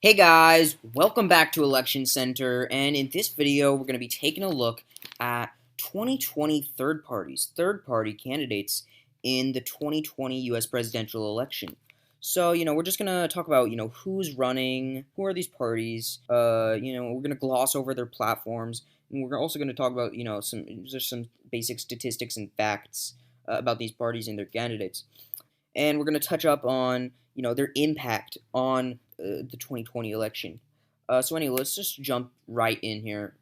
Hey guys, welcome back to Election Center, and in this video we're going to be taking a look at 2020 third-party candidates in the 2020 U.S. presidential election. So, we're just going to talk about, who's running, who are these parties, we're going to gloss over their platforms, and we're also going to talk about, some basic statistics and facts about these parties and their candidates. And we're going to touch up on, their impact on the 2020 election. So anyway, let's just jump right in here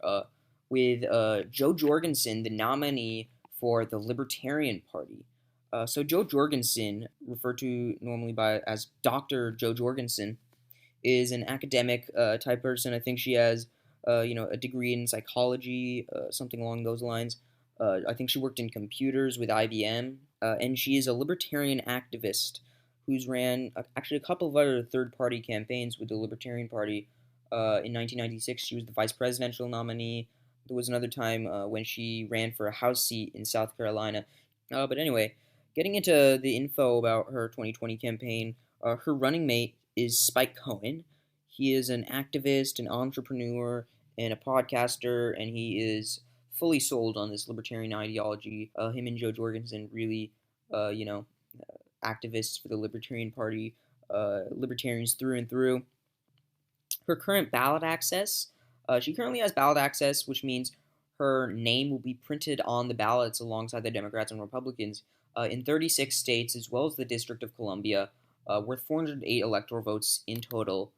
with Jo Jorgensen, the nominee for the Libertarian Party. So Jo Jorgensen, referred to normally as Dr. Jo Jorgensen, is an academic type person. I think she has, a degree in psychology, something along those lines. I think she worked in computers with IBM, and she is a libertarian activist who's ran actually a couple of other third-party campaigns with the Libertarian Party. In 1996, she was the vice presidential nominee. There was another time when she ran for a House seat in South Carolina. But anyway, getting into the info about her 2020 campaign, her running mate is Spike Cohen. He is an activist, an entrepreneur, and a podcaster, and he is fully sold on this libertarian ideology. Him and Jo Jorgensen really, activists for the Libertarian Party, libertarians through and through. Her current ballot access, she currently has ballot access, which means her name will be printed on the ballots alongside the Democrats and Republicans in 36 states, as well as the District of Columbia, worth 408 electoral votes in total.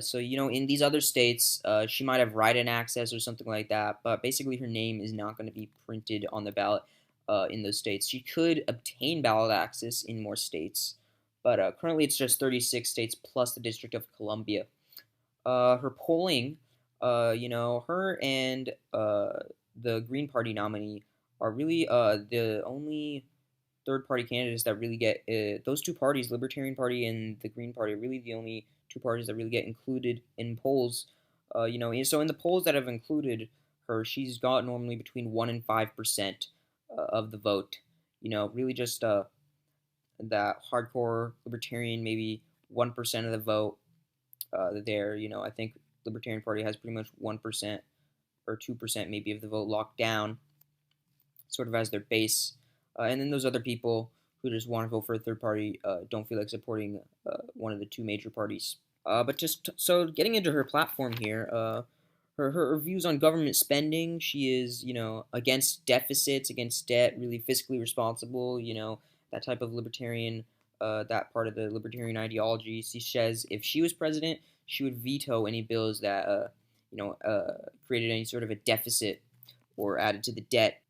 So, in these other states, she might have write-in access or something like that, but basically her name is not going to be printed on the ballot in those states. She could obtain ballot access in more states, but currently it's just 36 states plus the District of Columbia. Her polling, her and the Green Party nominee are really the only third-party candidates that really get those two parties, Libertarian Party and the Green Party, are really the only two parties that really get included in polls. So in the polls that have included her, she's got normally between 1% and 5% of the vote. Really just that hardcore libertarian, maybe 1% of the vote there. I think Libertarian Party has pretty much 1% or 2% maybe of the vote locked down, sort of as their base. And then those other people who just want to vote for a third party don't feel like supporting one of the two major parties. But just so getting into her platform here, her views on government spending, she is, against deficits, against debt, really fiscally responsible, that type of libertarian, that part of the libertarian ideology. She says if she was president, she would veto any bills that, created any sort of a deficit or added to the debt,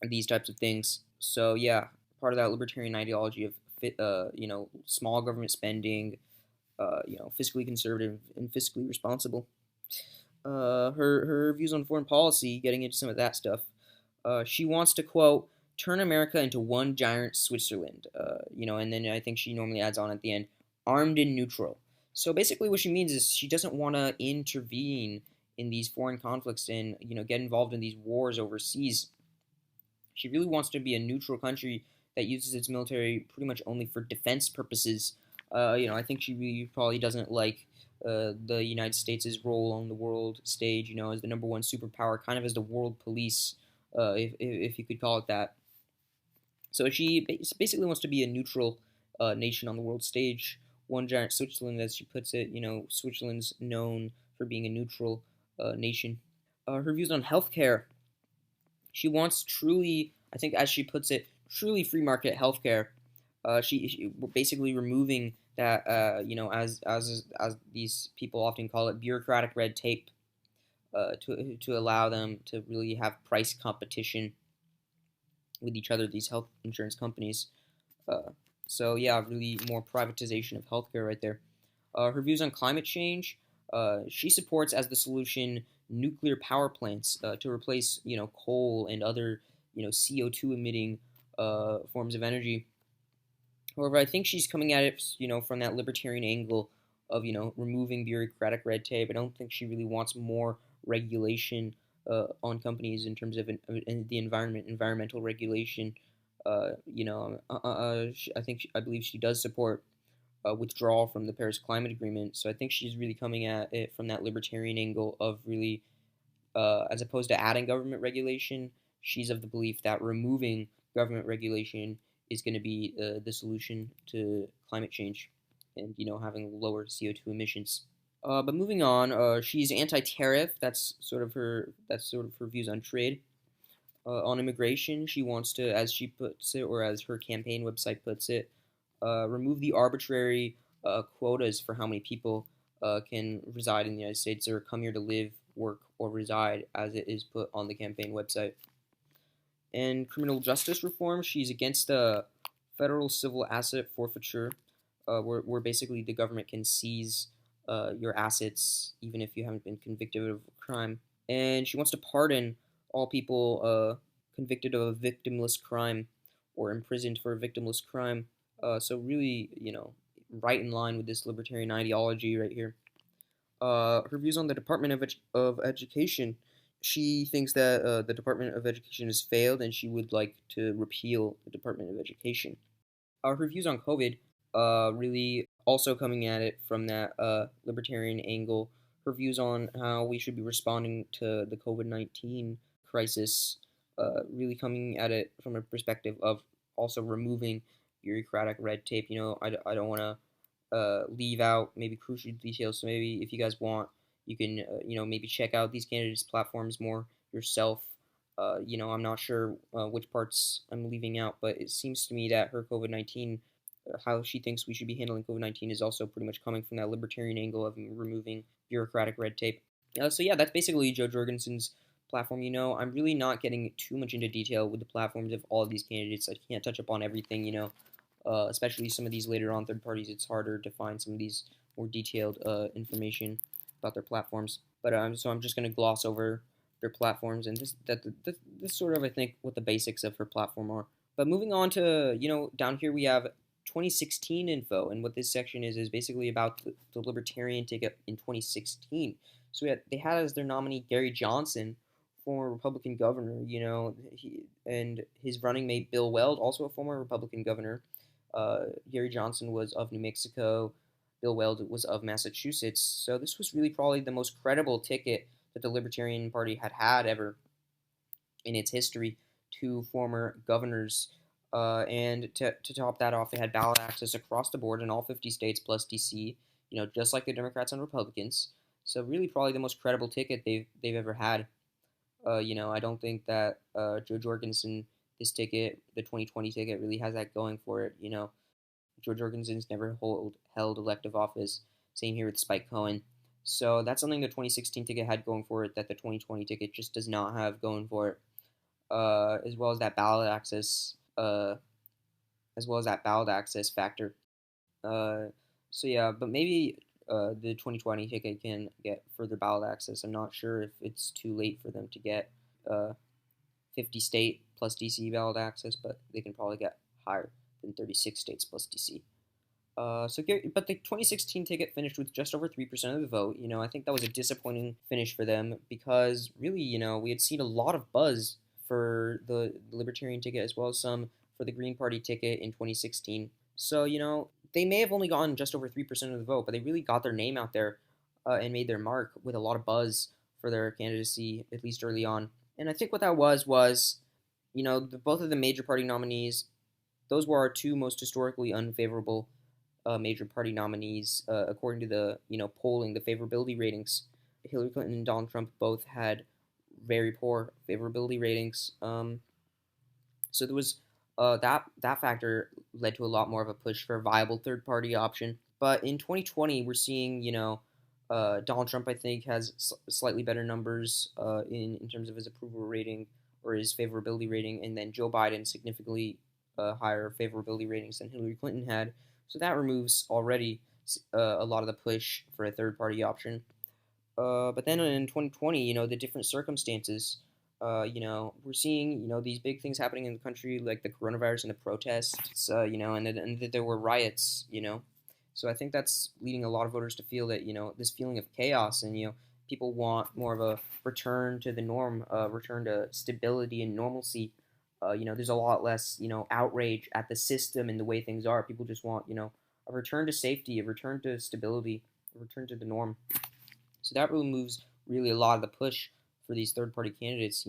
these types of things. So yeah, part of that libertarian ideology of, small government spending, fiscally conservative and fiscally responsible. Her views on foreign policy, getting into some of that stuff. She wants to, quote, turn America into one giant Switzerland, and then I think she normally adds on at the end, armed and neutral. So basically what she means is she doesn't want to intervene in these foreign conflicts and, get involved in these wars overseas. She really wants to be a neutral country that uses its military pretty much only for defense purposes. I think she really probably doesn't like the United States' role on the world stage, as the number one superpower, kind of as the world police, if you could call it that. So she basically wants to be a neutral nation on the world stage, one giant Switzerland, as she puts it. Switzerland's known for being a neutral nation. Her views on healthcare. She wants truly, I think as she puts it, truly free market healthcare. She basically removing that, as these people often call it, bureaucratic red tape, to allow them to really have price competition with each other, these health insurance companies. So yeah, really more privatization of healthcare right there. Her views on climate change. She supports as the solution nuclear power plants to replace, coal and other, CO2 emitting forms of energy. However, I think she's coming at it, from that libertarian angle of, removing bureaucratic red tape. I don't think she really wants more regulation on companies in terms of the environmental regulation. I believe she does support withdrawal from the Paris Climate Agreement. So I think she's really coming at it from that libertarian angle of really, as opposed to adding government regulation, she's of the belief that removing government regulation is going to be the solution to climate change, and having lower CO2 emissions. But moving on, she's anti-tariff. That's sort of her views on trade. On immigration, she wants to, as she puts it, or as her campaign website puts it, remove the arbitrary quotas for how many people can reside in the United States or come here to live, work, or reside, as it is put on the campaign website. And criminal justice reform, she's against federal civil asset forfeiture, where basically the government can seize your assets even if you haven't been convicted of a crime. And she wants to pardon all people convicted of a victimless crime or imprisoned for a victimless crime. So really, right in line with this libertarian ideology right here. Her views on the Department of Education. She thinks that the Department of Education has failed, and she would like to repeal the Department of Education. Her views on COVID, really also coming at it from that libertarian angle. Her views on how we should be responding to the COVID-19 crisis, really coming at it from a perspective of also removing bureaucratic red tape. I don't want to leave out maybe crucial details. So maybe if you guys want, you can maybe check out these candidates' platforms more yourself. I'm not sure which parts I'm leaving out, but it seems to me that her COVID-19, how she thinks we should be handling COVID-19, is also pretty much coming from that libertarian angle of removing bureaucratic red tape. So yeah, that's basically Jo Jorgensen's platform. I'm really not getting too much into detail with the platforms of all of these candidates. I can't touch upon everything. Especially some of these later on third parties, it's harder to find some of these more detailed information about their platforms. But so I'm just going to gloss over their platforms, and this sort of, I think, what the basics of her platform are. But moving on to, down here we have 2016 info, and what this section is basically about the Libertarian ticket in 2016. So they had as their nominee Gary Johnson, former Republican governor, and his running mate Bill Weld, also a former Republican governor. Gary Johnson was of New Mexico. Bill Weld was of Massachusetts. So this was really probably the most credible ticket that the Libertarian Party had ever in its history. Two former governors. And to top that off, they had ballot access across the board in all 50 states plus DC, just like the Democrats and Republicans. So really probably the most credible ticket they've ever had. I don't think that Jo Jorgensen, this ticket, the 2020 ticket, really has that going for it. Jo Jorgensen's never held elective office. Same here with Spike Cohen. So that's something the 2016 ticket had going for it that the 2020 ticket just does not have going for it. As well as that ballot access. Factor. So yeah, but maybe the 2020 ticket can get further ballot access. I'm not sure if it's too late for them to get 50 state plus DC ballot access, but they can probably get higher than 36 states plus DC. But the 2016 ticket finished with just over 3% of the vote. I think that was a disappointing finish for them because really, we had seen a lot of buzz for the Libertarian ticket as well as some for the Green Party ticket in 2016. So, they may have only gotten just over 3% of the vote, but they really got their name out there and made their mark with a lot of buzz for their candidacy, at least early on. And I think what that was, both of the major party nominees, those were our two most historically unfavorable major party nominees, according to the polling, the favorability ratings. Hillary Clinton and Donald Trump both had very poor favorability ratings. So there was that factor led to a lot more of a push for a viable third party option. But in 2020, we're seeing Donald Trump, I think, has slightly better numbers in terms of his approval rating or his favorability rating, and then Joe Biden significantly higher favorability ratings than Hillary Clinton had. So that removes already a lot of the push for a third-party option. But then in 2020, the different circumstances, we're seeing, these big things happening in the country, like the coronavirus and the protests, and that there were riots, So I think that's leading a lot of voters to feel that, this feeling of chaos and, people want more of a return to the norm, return to stability and normalcy. There's a lot less, outrage at the system and the way things are. People just want, a a return to safety, a return to stability, a return to the norm. So that removes really a lot of the push for these third-party candidates.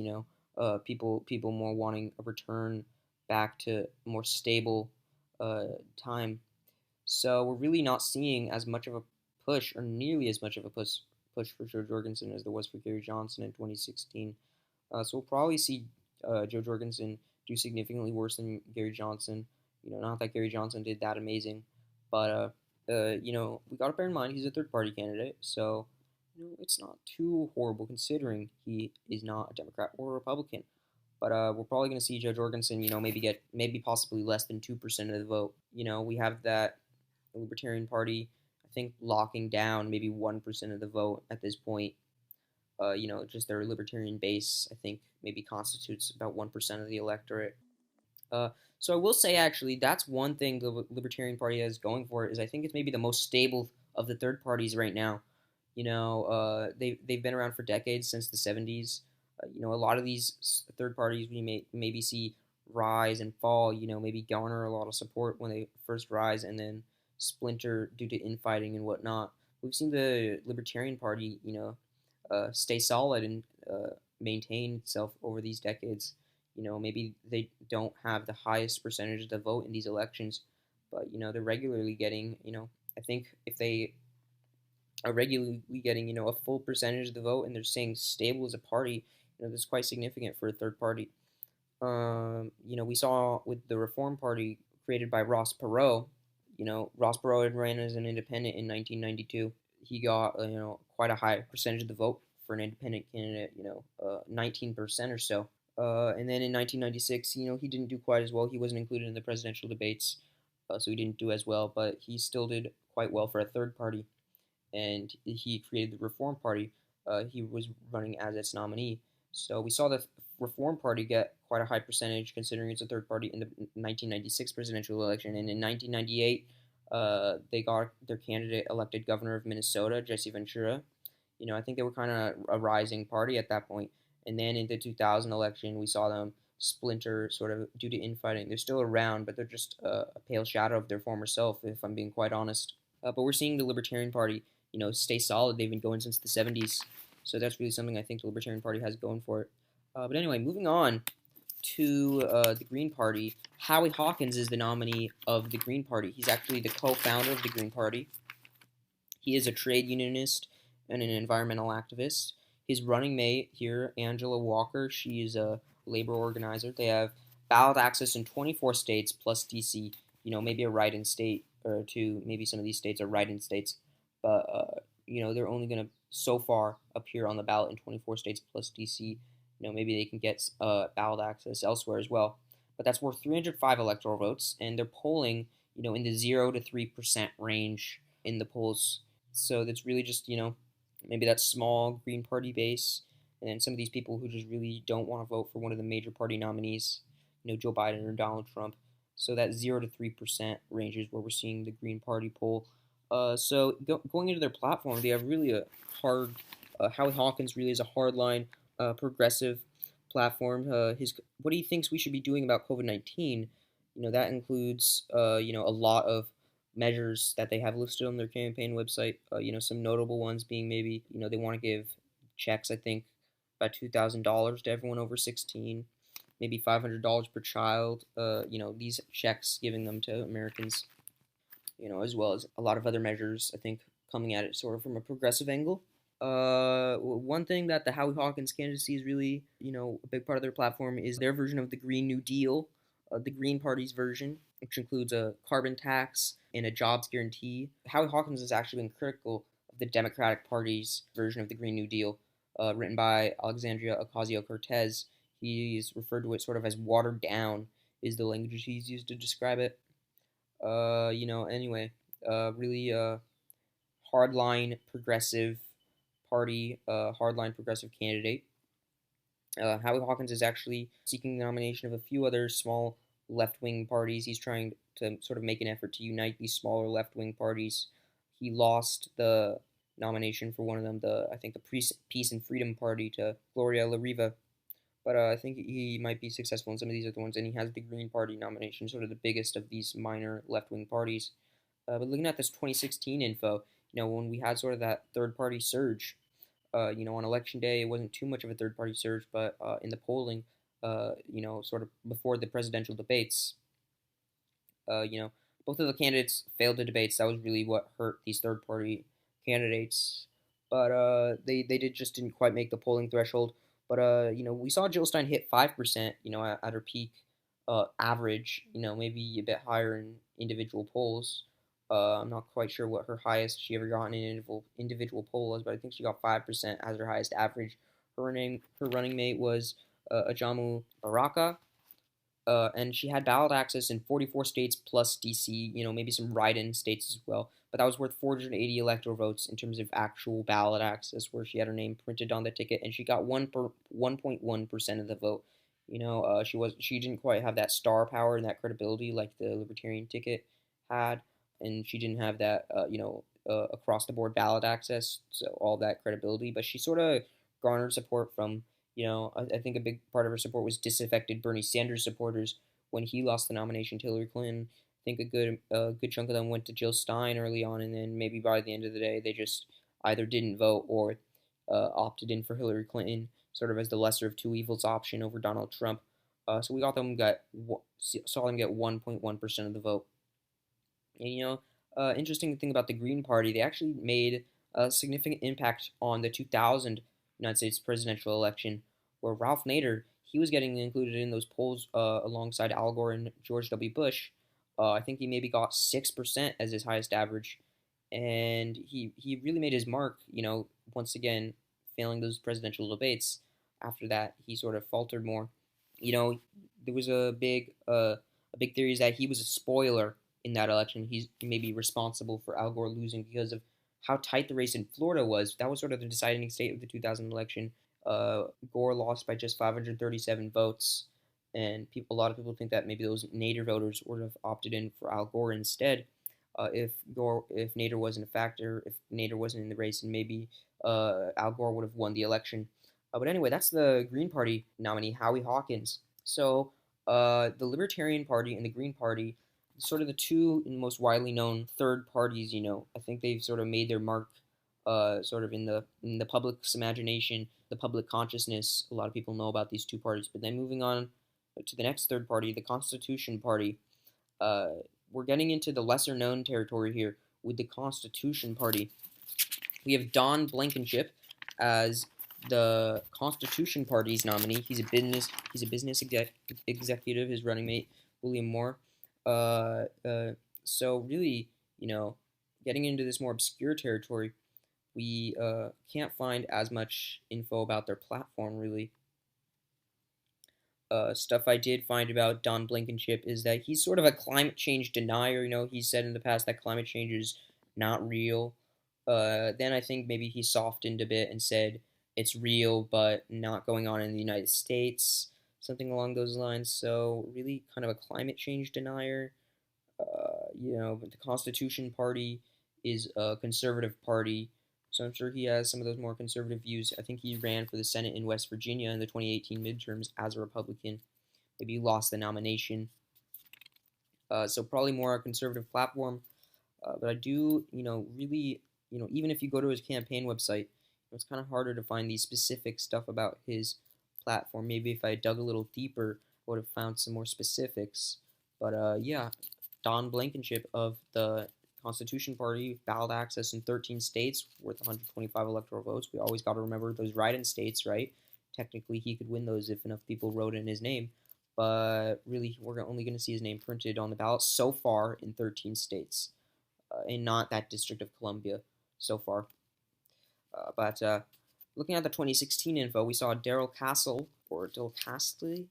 People more wanting a return back to more stable time. So we're really not seeing as much of a push, or nearly as much of a push for Joe Jorgensen as there was for Gary Johnson in 2016. So we'll probably see Joe Jorgensen do significantly worse than Gary Johnson. Not that Gary Johnson did that amazing, but we got to bear in mind he's a third-party candidate, so it's not too horrible considering he is not a Democrat or a Republican. But we're probably going to see Joe Jorgensen, maybe possibly less than 2% of the vote. We have that Libertarian Party, I think, locking down maybe 1% of the vote at this point. Just their libertarian base, I think, maybe constitutes about 1% of the electorate. Uh, so I will say, actually, that's one thing the Libertarian Party has going for it, is I think it's maybe the most stable of the third parties right now. They've been around for decades, since the 70s. A lot of these third parties we may maybe see rise and fall. Maybe garner a lot of support when they first rise, and then splinter due to infighting and whatnot. We've seen the Libertarian Party, stay solid and maintain itself over these decades. Maybe they don't have the highest percentage of the vote in these elections, but they're regularly getting. I think if they are regularly getting a full percentage of the vote, and they're staying stable as a party, that's quite significant for a third party. We saw with the Reform Party created by Ross Perot. Ross Perot had ran as an independent in 1992. He got quite a high percentage of the vote for an independent candidate. 19% or so. And then in 1996, he didn't do quite as well. He wasn't included in the presidential debates, so he didn't do as well. But he still did quite well for a third party, and he created the Reform Party. He was running as its nominee. So we saw the Reform Party get quite a high percentage, considering it's a third party, in the 1996 presidential election. And in 1998, they got their candidate elected governor of Minnesota, Jesse Ventura. I think they were kind of a rising party at that point. And then in the 2000 election, we saw them splinter sort of due to infighting. They're still around, but they're just a pale shadow of their former self, if I'm being quite honest. But we're seeing the Libertarian Party, stay solid. They've been going since the 70s. So that's really something I think the Libertarian Party has going for it. But anyway, moving on to the Green Party. Howie Hawkins is the nominee of the Green Party. He's actually the co-founder of the Green Party. He is a trade unionist and an environmental activist. His running mate here, Angela Walker, she is a labor organizer. They have ballot access in 24 states plus DC. Maybe a write-in state or two. Maybe some of these states are write-in states. But, they're only going to so far appear on the ballot in 24 states plus DC. Maybe they can get ballot access elsewhere as well. But that's worth 305 electoral votes, and they're polling, in the 0 to 3% range in the polls. So that's really just, maybe that small Green Party base, and then some of these people who just really don't want to vote for one of the major party nominees, Joe Biden or Donald Trump. So that 0 to 3% range is where we're seeing the Green Party poll. So going into their platform, they have really a hard. Howie Hawkins really is a hardline, progressive platform. What he thinks we should be doing about COVID-19, that includes a lot of measures that they have listed on their campaign website. Some notable ones being maybe they want to give checks, I think, about $2,000 to everyone over 16, maybe $500 per child. These checks, giving them to Americans. As well as a lot of other measures, I think, coming at it sort of from a progressive angle. One thing that the Howie Hawkins candidacy is really, a big part of their platform is their version of the Green New Deal, the Green Party's version, which includes a carbon tax and a jobs guarantee. Howie Hawkins has actually been critical of the Democratic Party's version of the Green New Deal, written by Alexandria Ocasio-Cortez. He's referred to it sort of as watered down, is the language he's used to describe it. Really hardline progressive party, hardline progressive candidate. Howie Hawkins is actually seeking the nomination of a few other small left-wing parties. He's trying to sort of make an effort to unite these smaller left-wing parties. He lost the nomination for one of them, I think the Peace and Freedom Party, to Gloria Lariva. But I think he might be successful in some of these other ones, and he has the Green Party nomination, sort of the biggest of these minor left-wing parties. But looking at this 2016 info, when we had sort of that third-party surge, on election day, it wasn't too much of a third-party surge, but in the polling, sort of before the presidential debates, uh, you know, both of the candidates failed the debates. That was really what hurt these third-party candidates. But they didn't quite make the polling threshold. But we saw Jill Stein hit 5%. At her peak average. Maybe a bit higher in individual polls. I'm not quite sure what her highest she ever got in an individual poll was, but I think she got 5% as her highest average. Her running mate was Ajamu Baraka, and she had ballot access in 44 states plus DC, maybe some write-in states as well. But that was worth 480 electoral votes in terms of actual ballot access, where she had her name printed on the ticket, and she got 1.1% of the vote. She didn't quite have that star power and that credibility like the Libertarian ticket had, and she didn't have that across the board ballot access, so all that credibility. But she sort of garnered support from I think a big part of her support was disaffected Bernie Sanders supporters when he lost the nomination to Hillary Clinton. I think a good chunk of them went to Jill Stein early on, and then maybe by the end of the day, they just either didn't vote or opted in for Hillary Clinton, sort of as the lesser of two evils option over Donald Trump. So we saw them get 1.1% of the vote. And interesting thing about the Green Party, they actually made a significant impact on the 2000 United States presidential election, where Ralph Nader he was getting included in those polls alongside Al Gore and George W. Bush. I think he maybe got 6% as his highest average, and he really made his mark. Once again, failing those presidential debates. After that, he sort of faltered more. There was a big theory is that he was a spoiler in that election. He may be responsible for Al Gore losing because of how tight the race in Florida was. That was sort of the deciding state of the 2000 election. Gore lost by just 537 votes, and a lot of people think that maybe those Nader voters would have opted in for Al Gore instead. If Nader wasn't a factor, if Nader wasn't in the race, and maybe Al Gore would have won the election. But anyway, that's the Green Party nominee, Howie Hawkins. So the Libertarian Party and the Green Party, sort of the two most widely known third parties. I think they've sort of made their mark, sort of in the public's imagination, the public consciousness. A lot of people know about these two parties. But then moving on to the next third party, the Constitution Party. We're getting into the lesser known territory here with the Constitution Party. We have Don Blankenship as the Constitution Party's nominee. He's a business executive. His running mate William Moore. So really, getting into this more obscure territory, we can't find as much info about their platform really. Stuff I did find about Don Blankenship is that he's sort of a climate change denier. He's said in the past that climate change is not real. Then I think maybe he softened a bit and said it's real, but not going on in the United States, something along those lines. So really kind of a climate change denier. But the Constitution Party is a conservative party, so I'm sure he has some of those more conservative views. I think he ran for the Senate in West Virginia in the 2018 midterms as a Republican. Maybe he lost the nomination. So probably more a conservative platform. But I do, really, even if you go to his campaign website, it's kind of harder to find the specific stuff about his platform. Maybe if I dug a little deeper, I would have found some more specifics. But yeah, Don Blankenship of the Constitution Party, ballot access in 13 states, worth 125 electoral votes. We always got to remember those write-in states, right? Technically, he could win those if enough people wrote in his name. But really, we're only going to see his name printed on the ballot so far in 13 states, and not that District of Columbia so far. But looking at the 2016 info, we saw Daryl Castle, or Dill Castley,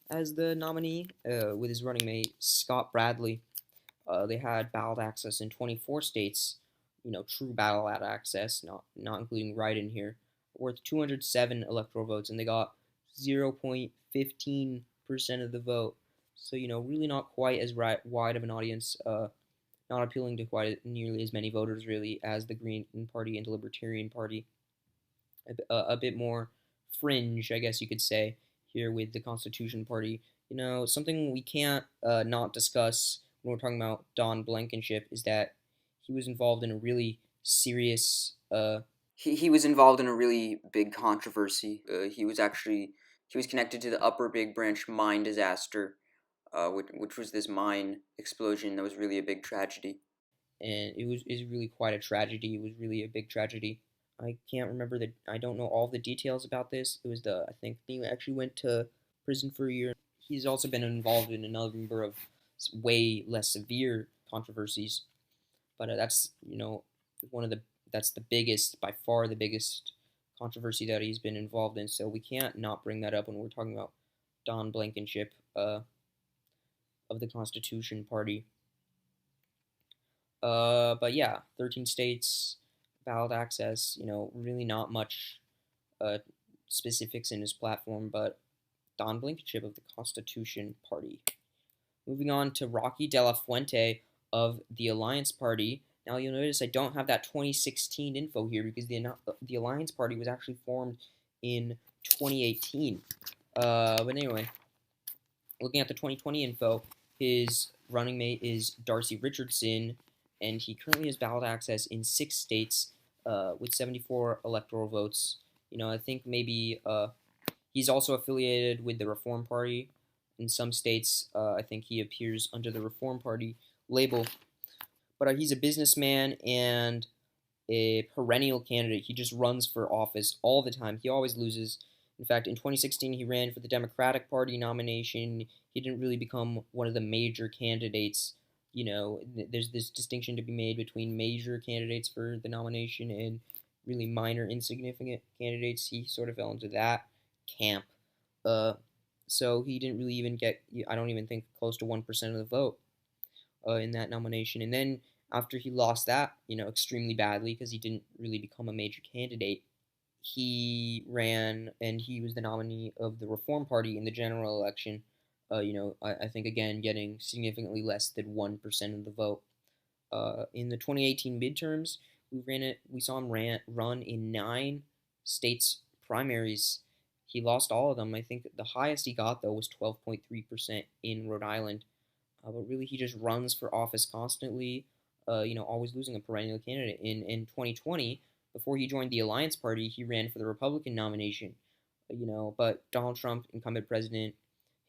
as the nominee, with his running mate Scott Bradley. They had ballot access in 24 states, true ballot access, not including write-in here, worth 207 electoral votes, and they got 0.15% of the vote. So, really not quite as wide of an audience, not appealing to quite nearly as many voters, really, as the Green Party and the Libertarian Party. A bit more fringe, I guess you could say, here with the Constitution Party. Something we can't not discuss when we're talking about Don Blankenship is that he was involved in a really serious. He was involved in a really big controversy. He was connected to the Upper Big Branch mine disaster, which was this mine explosion that was really a big tragedy. And is really quite a tragedy. It was really a big tragedy. I can't remember the. I don't know all the details about this. It was I think he actually went to prison for a year. He's also been involved in a number of way less severe controversies, but that's one of the that's the biggest, by far the biggest controversy that he's been involved in. So we can't not bring that up when we're talking about Don Blankenship of the Constitution Party. But yeah, 13 states, ballot access. Really not much uh, specifics in his platform, but Don Blankenship of the Constitution Party. Moving on to Rocky Della Fuente of the Alliance Party. Now you'll notice I don't have that 2016 info here because the Alliance Party was actually formed in 2018. But anyway, looking at the 2020 info, his running mate is Darcy Richardson, and he currently has ballot access in 6 states with 74 electoral votes. I think maybe he's also affiliated with the Reform Party. In some states, I think he appears under the Reform Party label. But he's a businessman and a perennial candidate. He just runs for office all the time. He always loses. In fact, in 2016, he ran for the Democratic Party nomination. He didn't really become one of the major candidates. There's this distinction to be made between major candidates for the nomination and really minor, insignificant candidates. He sort of fell into that camp. So he didn't really even get, I don't even think, close to 1% of the vote in that nomination. And then after he lost that, extremely badly because he didn't really become a major candidate, he ran and he was the nominee of the Reform Party in the general election. I think, again, getting significantly less than 1% of the vote. In the 2018 midterms, we saw him run in 9 states primaries. He lost all of them. I think the highest he got, though, was 12.3% in Rhode Island. But really, he just runs for office constantly, always losing a perennial candidate. In 2020, before he joined the Alliance Party, he ran for the Republican nomination. But Donald Trump, incumbent president,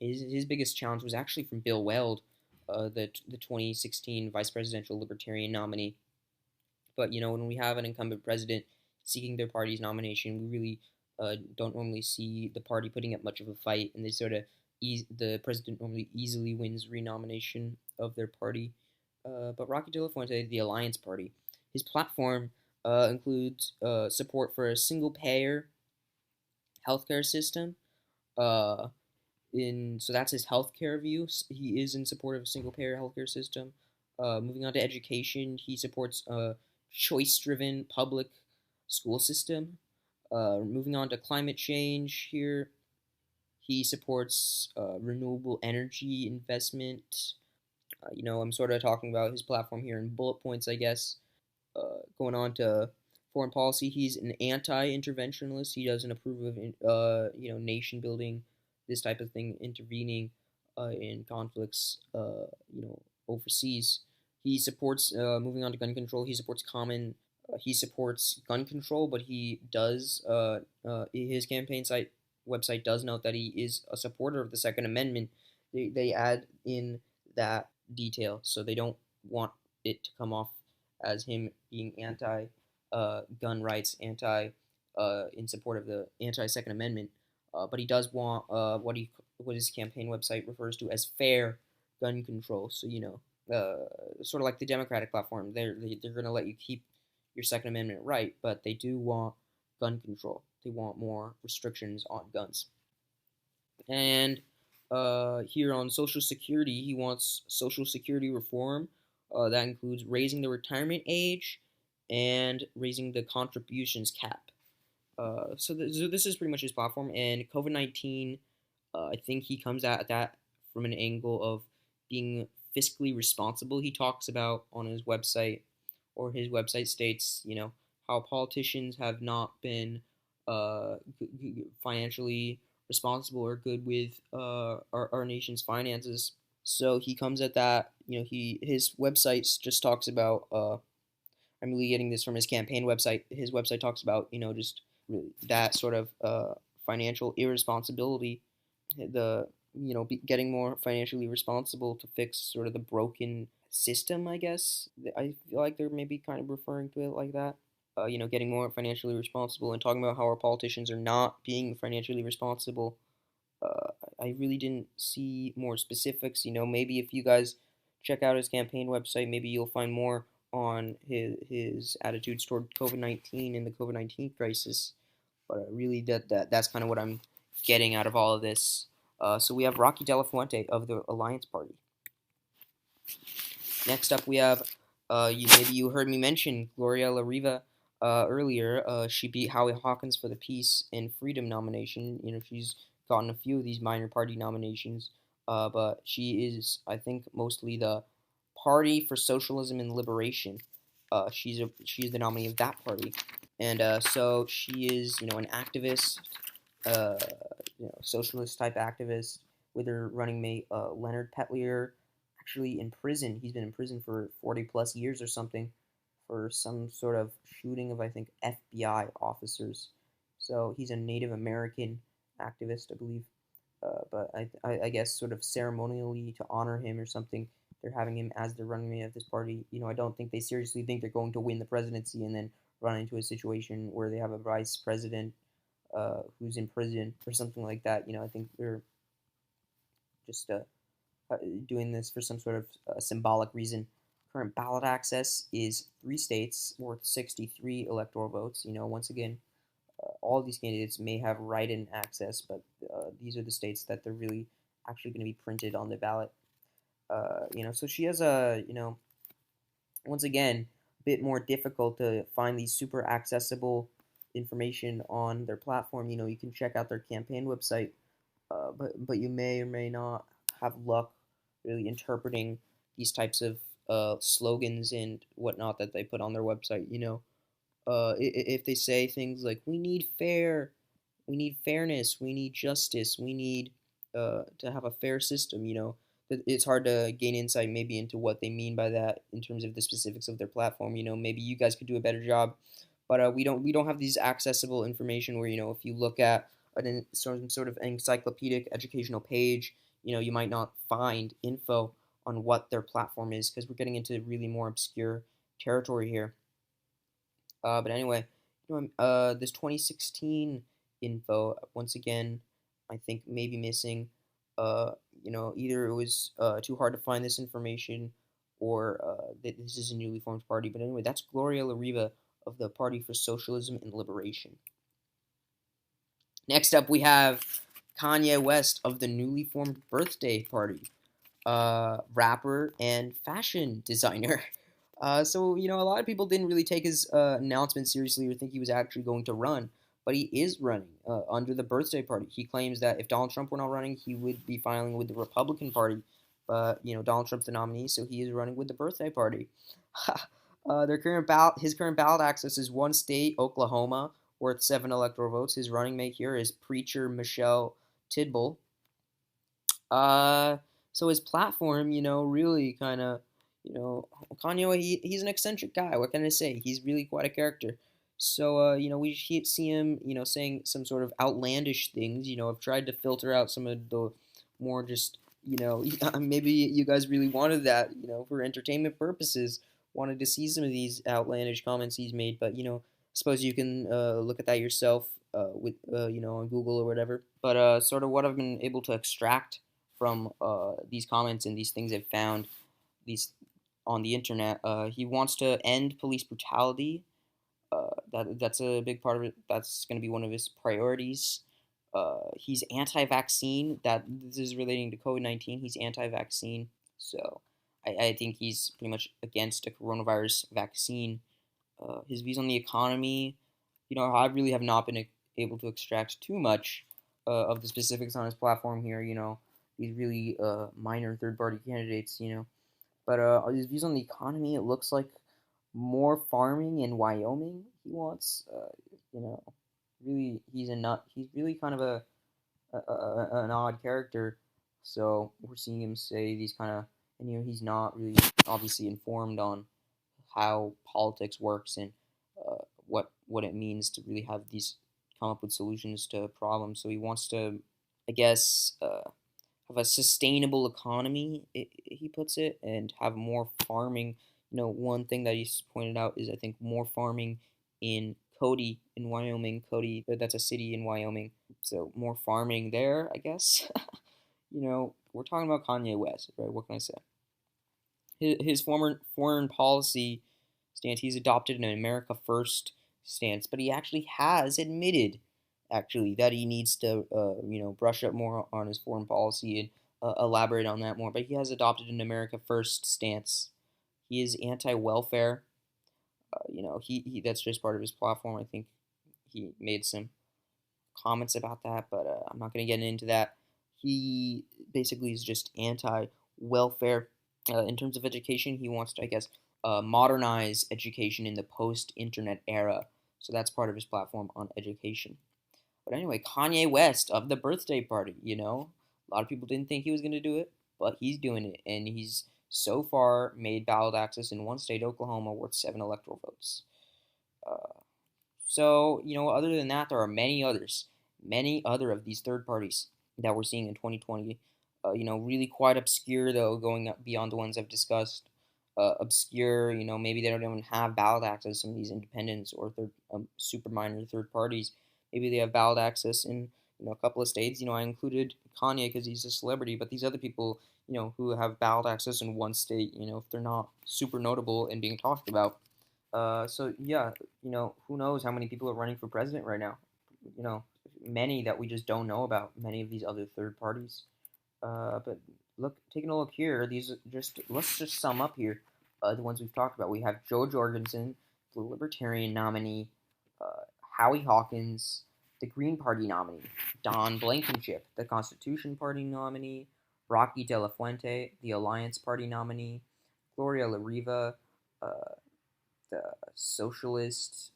his biggest challenge was actually from Bill Weld, the 2016 vice presidential Libertarian nominee. But when we have an incumbent president seeking their party's nomination, we really don't normally see the party putting up much of a fight, and the president normally easily wins renomination of their party. But Rocky De La Fuente, the Alliance Party, his platform includes support for a single-payer healthcare system. So that's his healthcare view. He is in support of a single-payer healthcare system. Moving on to education, he supports a choice-driven public school system. Moving on to climate change here, he supports renewable energy investment. I'm sort of talking about his platform here in bullet points, I guess. Going on to foreign policy, he's an anti-interventionist. He doesn't approve of, nation building, this type of thing, intervening in conflicts, overseas. He supports, moving on to gun control, he supports gun control, but he does, his campaign website does note that he is a supporter of the Second Amendment. They add in that detail, so they don't want it to come off as him being anti gun rights, in support of the anti Second Amendment. But he does want what his campaign website refers to as fair gun control. So sort of like the Democratic platform, they're going to let you keep your Second Amendment right, but they do want gun control. They want more restrictions on guns. And here on Social Security, he wants Social Security reform. That includes raising the retirement age and raising the contributions cap. So this is pretty much his platform. And COVID-19, I think he comes at that from an angle of being fiscally responsible. He talks about on his website, or his website states, how politicians have not been financially responsible or good with our nation's finances. So he comes at that. His website just talks about I'm really getting this from his campaign website. His website talks about, just really that sort of financial irresponsibility, getting more financially responsible to fix sort of the broken system, I guess. I feel like they're maybe kind of referring to it like that. Getting more financially responsible and talking about how our politicians are not being financially responsible. I really didn't see more specifics. Maybe if you guys check out his campaign website, maybe you'll find more on his attitudes toward COVID-19 and the COVID-19 crisis. But really, that's kind of what I'm getting out of all of this. So we have Rocky Della Fuente of the Alliance Party. Next up, we have maybe you heard me mention Gloria Lariva earlier. She beat Howie Hawkins for the Peace and Freedom nomination. She's gotten a few of these minor party nominations, but she is, I think, mostly the Party for Socialism and Liberation. She's the nominee of that party, and so she is, an activist, uh, socialist type activist, with her running mate Leonard Petlier, actually in prison. He's been in prison for 40 plus years or something for some sort of shooting of, I think, FBI officers. So he's a Native American activist, I believe. But I guess sort of ceremonially to honor him or something, they're having him as the running mate of this party. I don't think they seriously think they're going to win the presidency and then run into a situation where they have a vice president who's in prison or something like that. I think they're just doing this for some sort of symbolic reason. Current ballot access is 3 states worth 63 electoral votes. Once again, all of these candidates may have write-in access, but these are the states that they're really actually going to be printed on the ballot. So she has once again, a bit more difficult to find these super accessible information on their platform. You can check out their campaign website, but you may or may not have luck really interpreting these types of slogans and whatnot that they put on their website. If they say things like we need fairness, we need justice, we need to have a fair system, it's hard to gain insight maybe into what they mean by that in terms of the specifics of their platform. Maybe you guys could do a better job, but we don't have these accessible information where if you look at some sort of encyclopedic educational page, you might not find info on what their platform is because we're getting into really more obscure territory here. But anyway, this 2016 info, once again, I think maybe missing. Either it was too hard to find this information or this is a newly formed party. But anyway, that's Gloria Lariva of the Party for Socialism and Liberation. Next up, we have Kanye West of the newly formed Birthday Party, rapper and fashion designer. So, a lot of people didn't really take his announcement seriously or think he was actually going to run, but he is running under the Birthday Party. He claims that if Donald Trump were not running, he would be filing with the Republican Party, but, Donald Trump's the nominee, so he is running with the Birthday Party. His current ballot access is 1 state, Oklahoma, worth 7 electoral votes. His running mate here is preacher Michelle Tidball. So his platform, really kind of, Kanye, he's an eccentric guy. What can I say? He's really quite a character. So, we see him, saying some sort of outlandish things. I've tried to filter out some of the more just, maybe you guys really wanted that, for entertainment purposes, wanted to see some of these outlandish comments he's made. But, suppose you can look at that yourself with, on Google or whatever. But sort of what I've been able to extract from these comments and these things I've found these on the internet. He wants to end police brutality. That's a big part of it. That's going to be one of his priorities. He's anti-vaccine. This is relating to COVID-19. He's anti-vaccine. So I think he's pretty much against a coronavirus vaccine. His views on the economy, I really have not been able to extract too much of the specifics on his platform here. These really minor third-party candidates. But his views on the economy, it looks like more farming in Wyoming he wants. Really, he's a nut. He's really kind of an odd character. So we're seeing him say these kind of, and he's not really obviously informed on how politics works and what it means to really come up with solutions to problems. So he wants to, I guess, have a sustainable economy. He puts it, and have more farming. One thing that he's pointed out is, I think, more farming in Cody in Wyoming. Cody, that's a city in Wyoming. So more farming there, I guess. We're talking about Kanye West, right? What can I say? His former foreign policy stance, he's adopted an America First stance, but he actually has admitted, actually, that he needs to, brush up more on his foreign policy and elaborate on that more. But he has adopted an America First stance. He is anti-welfare. He that's just part of his platform. I think he made some comments about that, but I'm not going to get into that. He basically is just anti-welfare. In terms of education, he wants to, I guess, modernize education in the post-internet era. So that's part of his platform on education. But anyway, Kanye West of the birthday party, a lot of people didn't think he was going to do it, but he's doing it. And he's so far made ballot access in one state, Oklahoma, worth 7 electoral votes. So, other than that, there are many other of these third parties that we're seeing in 2020. Really quite obscure, though, going up beyond the ones I've discussed. Obscure, maybe they don't even have ballot access, some of these independents or super minor third parties. Maybe they have ballot access in, a couple of states. I included Kanye because he's a celebrity, but these other people, who have ballot access in one state, if they're not super notable and being talked about. So yeah, who knows how many people are running for president right now? Many that we just don't know about. Many of these other third parties. But taking a look here, let's just sum up here. The ones we've talked about. We have Joe Jorgensen, the Libertarian nominee, Howie Hawkins, the Green Party nominee, Don Blankenship, the Constitution Party nominee, Rocky Della Fuente, the Alliance Party nominee, Gloria Lariva, the Socialist,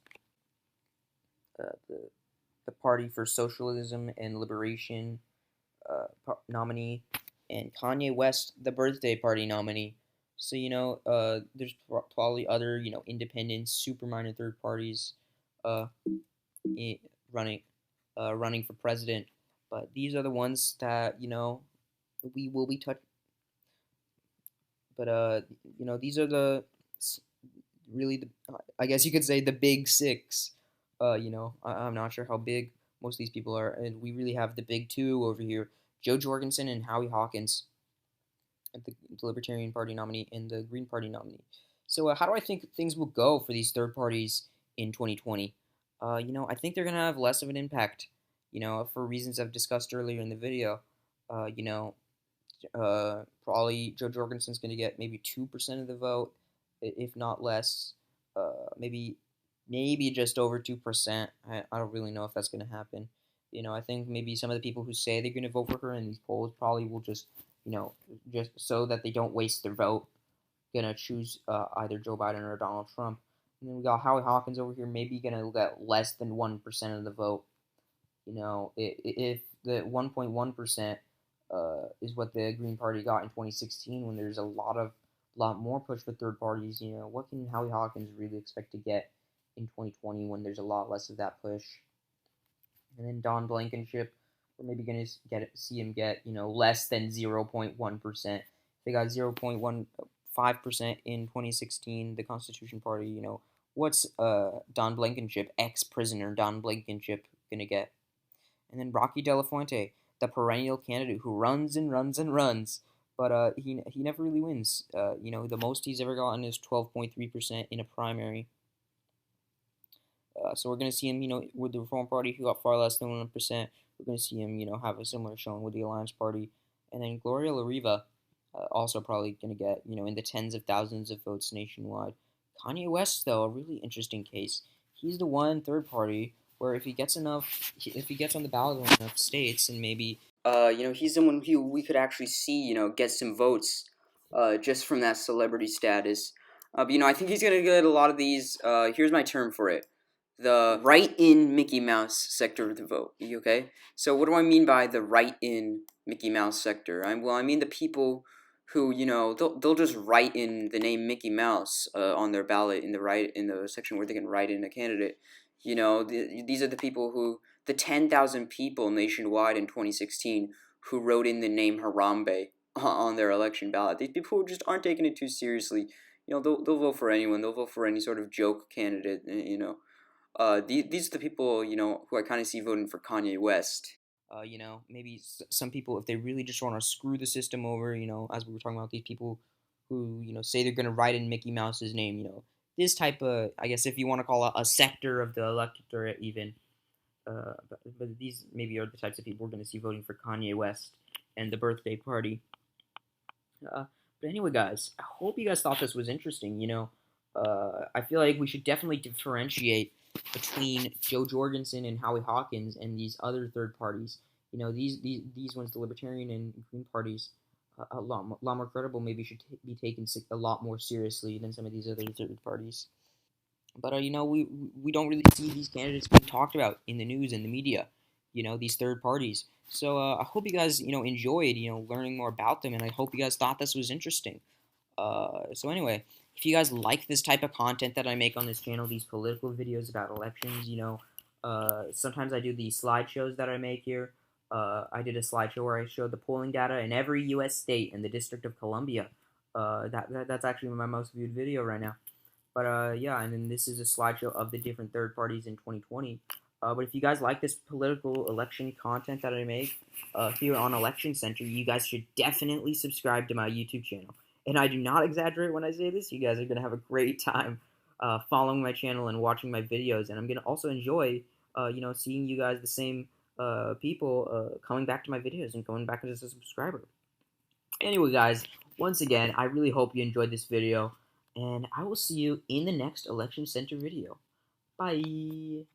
the Party for Socialism and Liberation nominee, and Kanye West, the Birthday Party nominee. So there's probably other independent, super minor third parties running for president, but these are the ones that we will be touching. But these are really the I guess you could say the big six. I'm not sure how big most of these people are, and we really have the big two over here: Joe Jorgensen and Howie Hawkins, the Libertarian Party nominee and the Green Party nominee. So how do I think things will go for these third parties in 2020? I think they're gonna have less of an impact. For reasons I've discussed earlier in the video. Probably Joe Jorgensen's gonna get maybe 2% of the vote, if not less. Maybe just over 2%. I don't really know if that's gonna happen. I think maybe some of the people who say they're gonna vote for her in these polls probably will just so that they don't waste their vote, gonna choose either Joe Biden or Donald Trump. And then we got Howie Hawkins over here, maybe gonna get less than 1% of the vote. If the 1.1% is what the Green Party got in 2016, when there's a lot more push for third parties, what can Howie Hawkins really expect to get in 2020 when there's a lot less of that push? And then Don Blankenship, we're maybe going to see him get, less than 0.1%. They got 0.15% in 2016, the Constitution Party, what's Don Blankenship, ex-prisoner Don Blankenship, going to get? And then Rocky Della Fuente, the perennial candidate who runs and runs and runs, but he never really wins. The most he's ever gotten is 12.3% in a primary. So we're going to see him, with the Reform Party, who got far less than 1%. We're going to see him, have a similar showing with the Alliance Party. And then Gloria Lariva, also probably going to get, in the tens of thousands of votes nationwide. Kanye West, though, a really interesting case. He's the one third party where if he gets on the ballot in enough states, and maybe, he's someone who we could actually see, get some votes, just from that celebrity status. But, I think he's going to get a lot of these, here's my term for it: the right-in Mickey Mouse sector of the vote, okay? So what do I mean by the right-in Mickey Mouse sector? I mean the people who, they'll just write in the name Mickey Mouse on their ballot in the section where they can write in a candidate. These are the people who the 10,000 people nationwide in 2016 who wrote in the name Harambe on their election ballot. These people who just aren't taking it too seriously. They'll vote for anyone. They'll vote for any sort of joke candidate. These are the people who I kind of see voting for Kanye West. Maybe Some people, if they really just want to screw the system over, as we were talking about, these people who, say they're going to write in Mickey Mouse's name, this type of, I guess if you want to call it a sector of the electorate even, but these maybe are the types of people we're going to see voting for Kanye West and the birthday party. Uh, but anyway, guys, I hope you guys thought this was interesting. I feel like we should definitely differentiate between Joe Jorgensen and Howie Hawkins and these other third parties. These ones, the Libertarian and Green parties, lot more credible. Maybe should be taken a lot more seriously than some of these other third parties. But we don't really see these candidates being talked about in the news and the media. These third parties. So I hope you guys enjoyed learning more about them, and I hope you guys thought this was interesting. So anyway, if you guys like this type of content that I make on this channel, these political videos about elections, sometimes I do these slideshows that I make here. I did a slideshow where I showed the polling data in every U.S. state and the District of Columbia. That's actually my most viewed video right now. But yeah, and then this is a slideshow of the different third parties in 2020. But if you guys like this political election content that I make here on Election Center, you guys should definitely subscribe to my YouTube channel. And I do not exaggerate when I say this. You guys are going to have a great time following my channel and watching my videos. And I'm going to also enjoy, seeing you guys, the same people, coming back to my videos and going back as a subscriber. Anyway, guys, once again, I really hope you enjoyed this video. And I will see you in the next Election Center video. Bye.